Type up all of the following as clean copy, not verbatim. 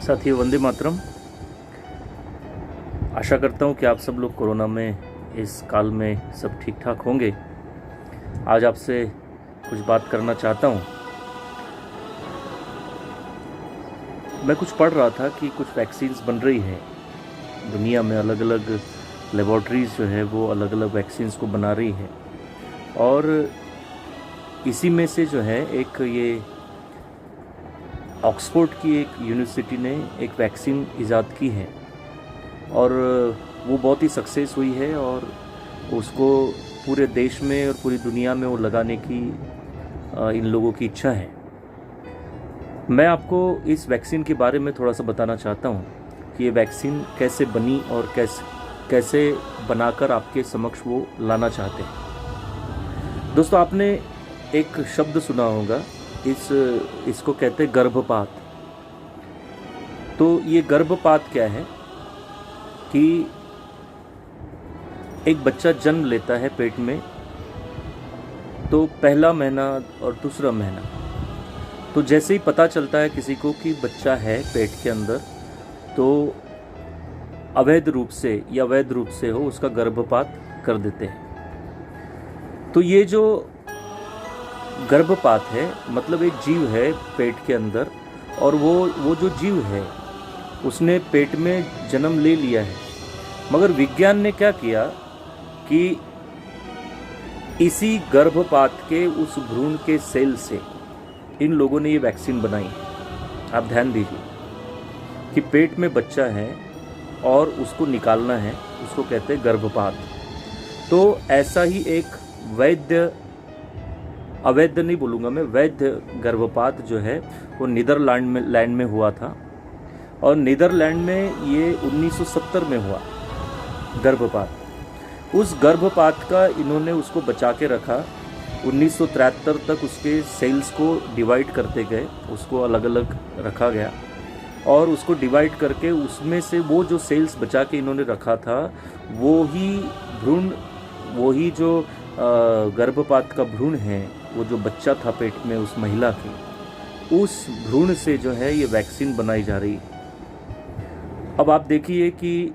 साथियों, वंदे मातरम। आशा करता हूँ कि आप सब लोग कोरोना में इस काल में सब ठीक ठाक होंगे। आज आपसे कुछ बात करना चाहता हूँ। मैं कुछ पढ़ रहा था कि कुछ वैक्सीन्स बन रही है दुनिया में। अलग अलग लेबॉर्ट्रीज़ जो है वो अलग अलग वैक्सीन्स को बना रही है, और इसी में से जो है एक ये ऑक्सफोर्ड की एक यूनिवर्सिटी ने एक वैक्सीन ईजाद की है, और वो बहुत ही सक्सेस हुई है, और उसको पूरे देश में और पूरी दुनिया में वो लगाने की इन लोगों की इच्छा है। मैं आपको इस वैक्सीन के बारे में थोड़ा सा बताना चाहता हूँ कि ये वैक्सीन कैसे बनी और कैसे बनाकर आपके समक्ष वो लाना चाहते हैं। दोस्तों, आपने एक शब्द सुना होगा, इसको कहते हैं गर्भपात। तो ये गर्भपात क्या है कि एक बच्चा जन्म लेता है पेट में, तो पहला महीना और दूसरा महीना, तो जैसे ही पता चलता है किसी को कि बच्चा है पेट के अंदर, तो अवैध रूप से या वैध रूप से हो उसका गर्भपात कर देते हैं। तो ये जो गर्भपात है मतलब एक जीव है पेट के अंदर, और वो जो जीव है उसने पेट में जन्म ले लिया है, मगर विज्ञान ने क्या किया कि इसी गर्भपात के उस भ्रूण के सेल से इन लोगों ने ये वैक्सीन बनाई है। आप ध्यान दीजिए कि पेट में बच्चा है और उसको निकालना है, उसको कहते हैं गर्भपात। तो ऐसा ही एक अवैध नहीं बोलूँगा मैं, वैध गर्भपात जो है वो नीदरलैंड में हुआ था, और नीदरलैंड में ये 1970 में हुआ गर्भपात। उस गर्भपात का इन्होंने उसको बचा के रखा। 1973 तक उसके सेल्स को डिवाइड करते गए, उसको अलग अलग रखा गया, और उसको डिवाइड करके उसमें से वो जो सेल्स बचा के इन्होंने रखा था, वो ही भ्रूण, वो ही जो गर्भपात का भ्रूण है, वो जो बच्चा था पेट में उस महिला के, उस भ्रूण से जो है ये वैक्सीन बनाई जा रही है। अब आप देखिए कि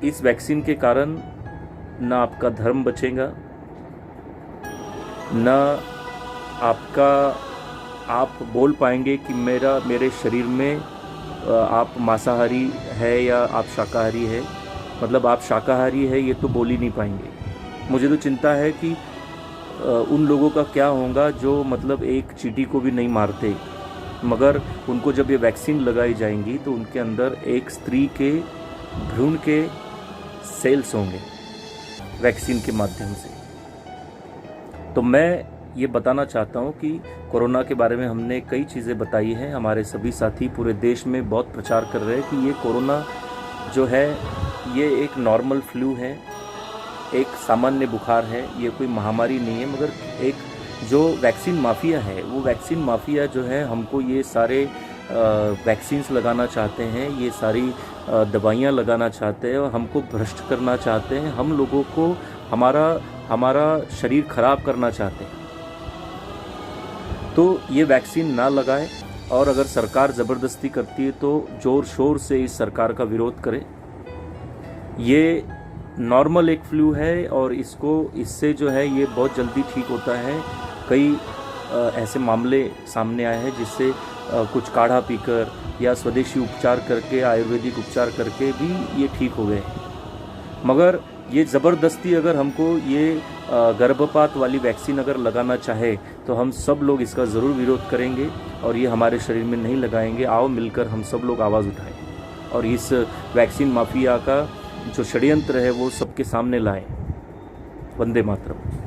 इस वैक्सीन के कारण ना आपका धर्म बचेगा, ना आप बोल पाएंगे कि मेरे शरीर में आप मांसाहारी है या आप शाकाहारी है, मतलब आप शाकाहारी है ये तो बोल ही नहीं पाएंगे। मुझे तो चिंता है कि उन लोगों का क्या होगा जो मतलब एक चींटी को भी नहीं मारते, मगर उनको जब ये वैक्सीन लगाई जाएंगी तो उनके अंदर एक स्त्री के भ्रूण के सेल्स होंगे वैक्सीन के माध्यम से। तो मैं ये बताना चाहता हूँ कि कोरोना के बारे में हमने कई चीज़ें बताई हैं। हमारे सभी साथी पूरे देश में बहुत प्रचार कर रहे हैं कि ये कोरोना जो है ये एक नॉर्मल फ्लू है, एक सामान्य बुखार है, ये कोई महामारी नहीं है। मगर एक जो वैक्सीन माफिया है, वो वैक्सीन माफिया जो है हमको ये सारे वैक्सीन्स लगाना चाहते हैं, ये सारी दवाइयाँ लगाना चाहते हैं, और हमको भ्रष्ट करना चाहते हैं, हम लोगों को हमारा शरीर खराब करना चाहते हैं। तो ये वैक्सीन ना लगाए, और अगर सरकार ज़बरदस्ती करती है तो ज़ोर शोर से इस सरकार का विरोध करें। ये नॉर्मल एक फ्लू है, और इससे जो है ये बहुत जल्दी ठीक होता है। कई ऐसे मामले सामने आए हैं जिससे कुछ काढ़ा पीकर या स्वदेशी उपचार करके, आयुर्वेदिक उपचार करके भी ये ठीक हो गए। मगर ये ज़बरदस्ती अगर हमको ये गर्भपात वाली वैक्सीन अगर लगाना चाहे तो हम सब लोग इसका ज़रूर विरोध करेंगे, और ये हमारे शरीर में नहीं लगाएंगे। आओ मिलकर हम सब लोग आवाज़ उठाएं, और इस वैक्सीन माफिया का जो षड्यंत्र है वो सबके सामने लाएं। वंदे मातरम।